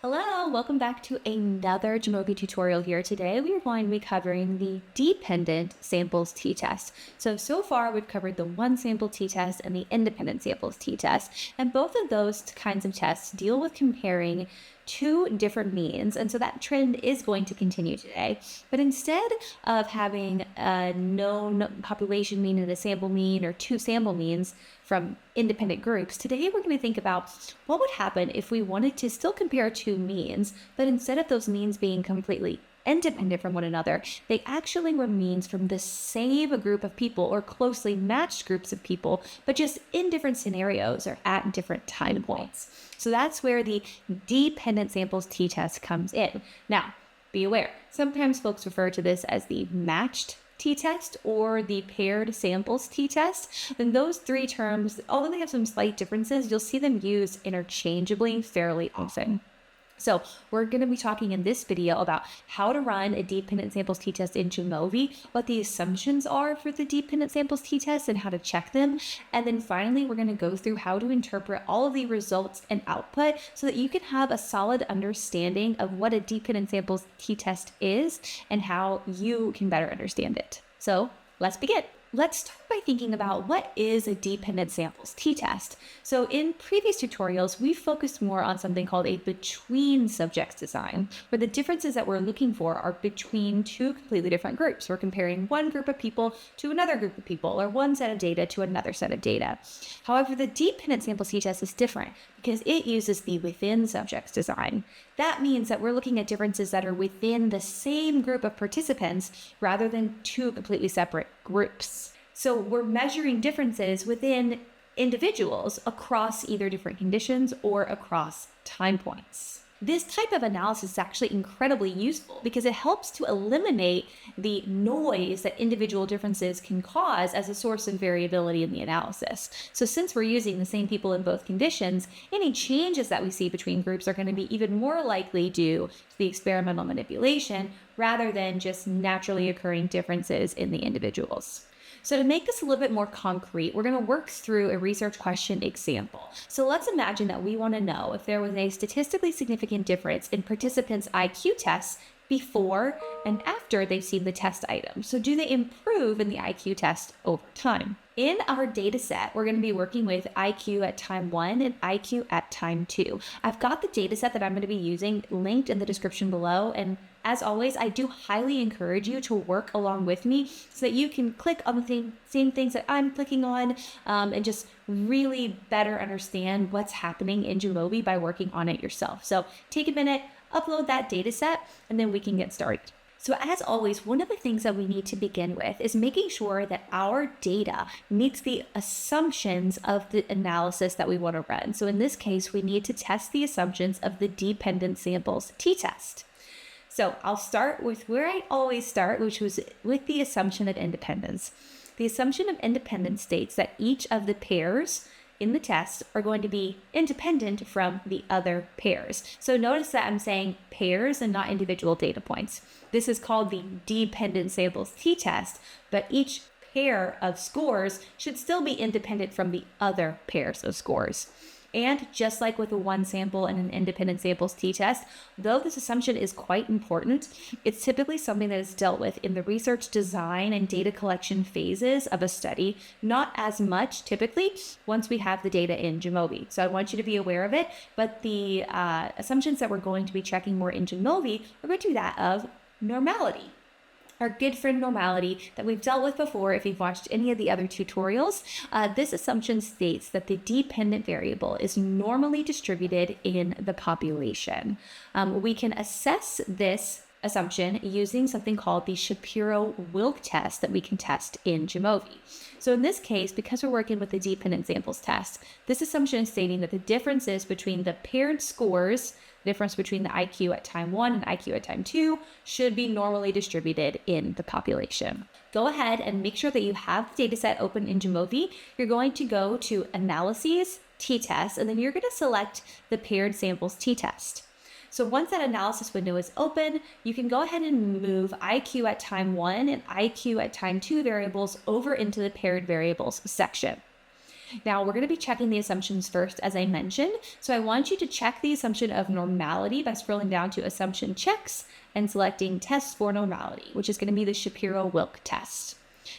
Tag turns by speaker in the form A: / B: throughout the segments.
A: Hello, welcome back to another Jamovi tutorial here. Today we are going to be covering the dependent samples t-test. So far we've covered the one sample t-test and the independent samples t-test. And both of those kinds of tests deal with comparing two different means. And so that trend is going to continue today. But instead of having a known population mean and a sample mean or two sample means from independent groups, today we're going to think about what would happen if we wanted to still compare two means, but instead of those means being completely independent from one another, they actually were means from the same group of people or closely matched groups of people, but just in different scenarios or at different time points. So that's where the dependent samples t-test comes in. Now, be aware, sometimes folks refer to this as the matched t-test or the paired samples t-test. And those three terms, although they have some slight differences, you'll see them used interchangeably fairly often. So we're going to be talking in this video about how to run a dependent samples t-test in Jamovi, what the assumptions are for the dependent samples t-test and how to check them. And then finally, we're going to go through how to interpret all of the results and output so that you can have a solid understanding of what a dependent samples t-test is and how you can better understand it. So let's begin. Let's start by thinking about what is a dependent samples t-test. So in previous tutorials, we focused more on something called a between subjects design, where the differences that we're looking for are between two completely different groups. We're comparing one group of people to another group of people, or one set of data to another set of data. However, the dependent samples t-test is different because it uses the within subjects design. That means that we're looking at differences that are within the same group of participants rather than two completely separate groups. So we're measuring differences within individuals across either different conditions or across time points. This type of analysis is actually incredibly useful because it helps to eliminate the noise that individual differences can cause as a source of variability in the analysis. So since we're using the same people in both conditions, any changes that we see between groups are going to be even more likely due to the experimental manipulation rather than just naturally occurring differences in the individuals. So to make this a little bit more concrete, we're going to work through a research question example. So let's imagine that we want to know if there was a statistically significant difference in participants' IQ tests before and after they've seen the test item. So do they improve in the IQ test over time? In our data set, we're going to be working with IQ at time 1 and IQ at time 2. I've got the data set that I'm going to be using linked in the description below, and as always, I do highly encourage you to work along with me so that you can click on the same things that I'm clicking on and just really better understand what's happening in Jamovi by working on it yourself. So take a minute, upload that data set, and then we can get started. So as always, one of the things that we need to begin with is making sure that our data meets the assumptions of the analysis that we want to run. So in this case, we need to test the assumptions of the dependent samples t-test. So I'll start with where I always start, which was with the assumption of independence. The assumption of independence states that each of the pairs in the test are going to be independent from the other pairs. So notice that I'm saying pairs and not individual data points. This is called the dependent samples t-test, but each pair of scores should still be independent from the other pairs of scores. And just like with a one sample and an independent samples t-test, though this assumption is quite important, it's typically something that is dealt with in the research design and data collection phases of a study, not as much typically once we have the data in Jamovi. So I want you to be aware of it, but the assumptions that we're going to be checking more in Jamovi are going to be that of normality. Our good friend normality that we've dealt with before if you've watched any of the other tutorials. This assumption states that the dependent variable is normally distributed in the population. We can assess this assumption using something called the Shapiro-Wilk test that we can test in Jamovi. So in this case, because we're working with the dependent samples test, this assumption is stating that the differences between the paired scores, the difference between the IQ at time 1 and IQ at time 2, should be normally distributed in the population. Go ahead and make sure that you have the dataset open in Jamovi. You're going to go to Analyses, t-test, and then you're going to select the paired samples t-test. So once that analysis window is open, you can go ahead and move IQ at time 1 and IQ at time 2 variables over into the paired variables section. Now, we're going to be checking the assumptions first, as I mentioned. So I want you to check the assumption of normality by scrolling down to assumption checks and selecting test for normality, which is going to be the Shapiro-Wilk test.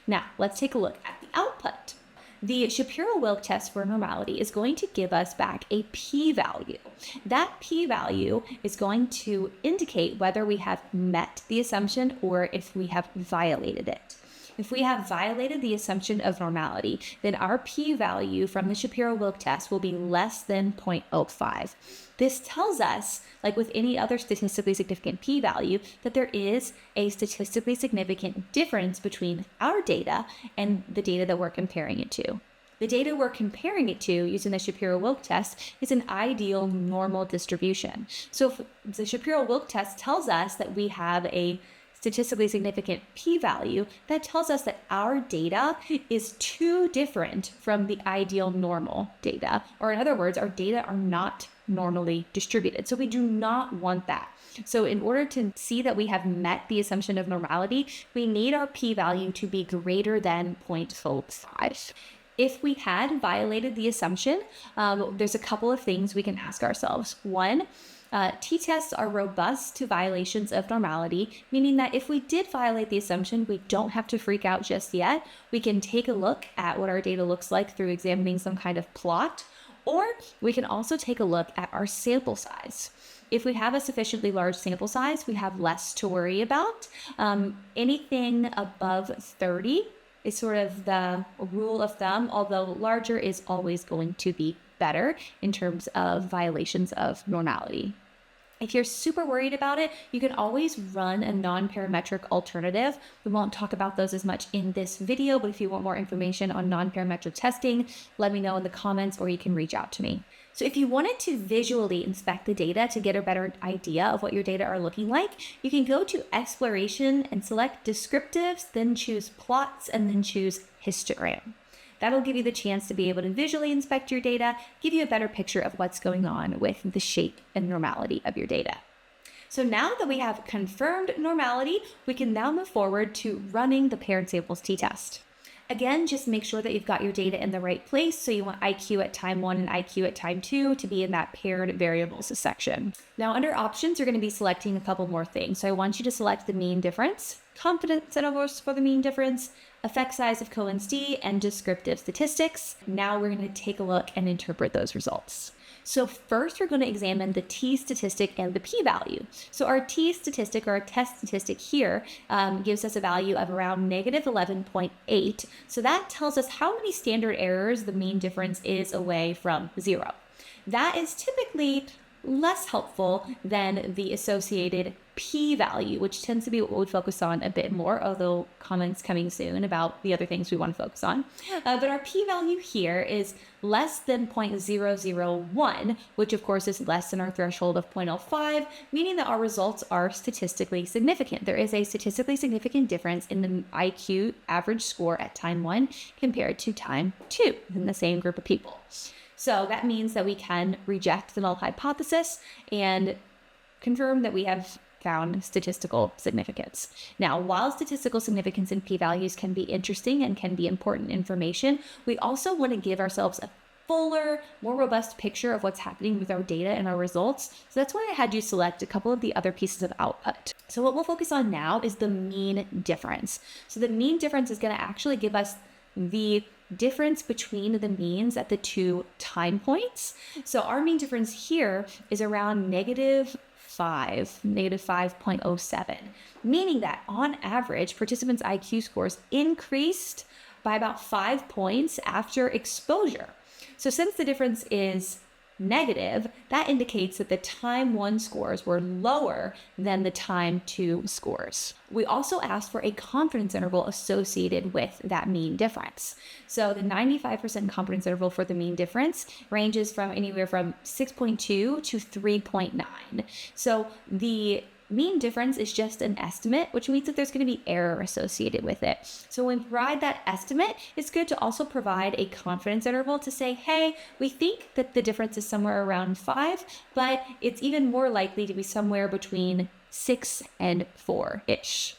A: Now, let's take a look at the output. The Shapiro-Wilk test for normality is going to give us back a p-value. That p-value is going to indicate whether we have met the assumption or if we have violated it. If we have violated the assumption of normality, then our p-value from the Shapiro-Wilk test will be less than 0.05. This tells us, like with any other statistically significant p-value, that there is a statistically significant difference between our data and the data that we're comparing it to. The data we're comparing it to using the Shapiro-Wilk test is an ideal normal distribution. So if the Shapiro-Wilk test tells us that we have a statistically significant p-value, that tells us that our data is too different from the ideal normal data. Or in other words, our data are not normally distributed. So we do not want that. So in order to see that we have met the assumption of normality, we need our p-value to be greater than 0.05. If we had violated the assumption, there's a couple of things we can ask ourselves. One, t-tests are robust to violations of normality, meaning that if we did violate the assumption, we don't have to freak out just yet. We can take a look at what our data looks like through examining some kind of plot, or we can also take a look at our sample size. If we have a sufficiently large sample size, we have less to worry about. Anything above 30 is sort of the rule of thumb, although larger is always going to be better in terms of violations of normality. If you're super worried about it, you can always run a non-parametric alternative. We won't talk about those as much in this video, but if you want more information on non-parametric testing, let me know in the comments or you can reach out to me. So if you wanted to visually inspect the data to get a better idea of what your data are looking like, you can go to Exploration and select Descriptives, then choose Plots, and then choose Histogram. That'll give you the chance to be able to visually inspect your data, give you a better picture of what's going on with the shape and normality of your data. So now that we have confirmed normality, we can now move forward to running the paired samples t-test. Again, just make sure that you've got your data in the right place. So you want IQ at time 1 and IQ at time 2 to be in that paired variables section. Now under options, you're going to be selecting a couple more things. So I want you to select the mean difference, confidence intervals for the mean difference, effect size of Cohen's d, and descriptive statistics. Now we're going to take a look and interpret those results. So first, we're going to examine the t-statistic and the p-value. So our t-statistic, or our test statistic here, gives us a value of around negative 11.8. So that tells us how many standard errors the mean difference is away from 0. That is typically less helpful than the associated p-value, which tends to be what we focus on a bit more, although comments coming soon about the other things we want to focus on. But our p-value here is less than 0.001, which of course is less than our threshold of 0.05, meaning that our results are statistically significant. There is a statistically significant difference in the IQ average score at time 1 compared to time 2 in the same group of people. So that means that we can reject the null hypothesis and confirm that we have found statistical significance. Now, while statistical significance and p-values can be interesting and can be important information, we also want to give ourselves a fuller, more robust picture of what's happening with our data and our results. So that's why I had you select a couple of the other pieces of output. So what we'll focus on now is the mean difference. So the mean difference is going to actually give us the difference between the means at the 2 time points. So our mean difference here is around negative 5.07, meaning that on average, participants' IQ scores increased by about 5 points after exposure. So since the difference is negative, that indicates that the time 1 scores were lower than the time 2 scores. We also asked for a confidence interval associated with that mean difference. So the 95% confidence interval for the mean difference ranges from anywhere from 6.2 to 3.9. So the mean difference is just an estimate, which means that there's going to be error associated with it. So when we provide that estimate, it's good to also provide a confidence interval to say, hey, we think that the difference is somewhere around 5, but it's even more likely to be somewhere between 6 and 4-ish.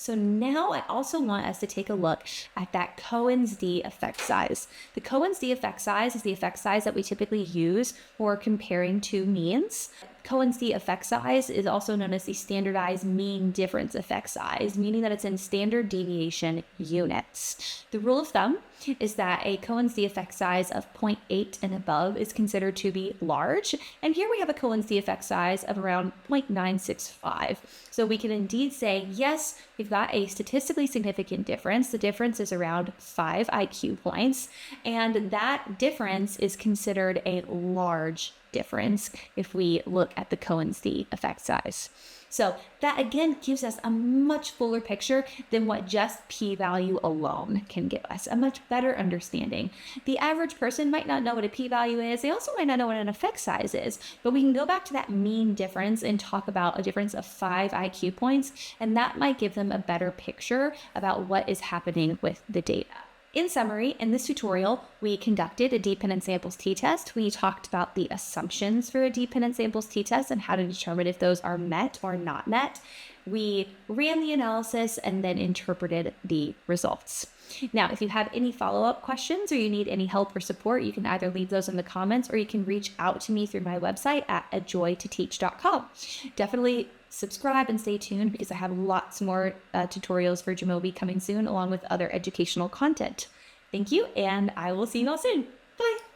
A: So now I also want us to take a look at that Cohen's d effect size. The Cohen's d effect size is the effect size that we typically use for comparing two means. Cohen's d effect size is also known as the standardized mean difference effect size, meaning that it's in standard deviation units. The rule of thumb is that a Cohen's d effect size of 0.8 and above is considered to be large. And here we have a Cohen's d effect size of around 0.965. So we can indeed say, yes, we've got a statistically significant difference. The difference is around 5 IQ points. And that difference is considered a large difference if we look at the Cohen's d effect size. So that again gives us a much fuller picture than what just p-value alone can give us, a much better understanding. The average person might not know what a p-value is. They also might not know what an effect size is, but we can go back to that mean difference and talk about a difference of 5 IQ points, and that might give them a better picture about what is happening with the data. In summary, in this tutorial, we conducted a dependent samples t-test. We talked about the assumptions for a dependent samples t-test and how to determine if those are met or not met. We ran the analysis and then interpreted the results. Now, if you have any follow-up questions or you need any help or support, you can either leave those in the comments or you can reach out to me through my website at ajoytoteach.com. Definitely subscribe and stay tuned because I have lots more tutorials for Jamovi coming soon, along with other educational content. Thank you, and I will see you all soon.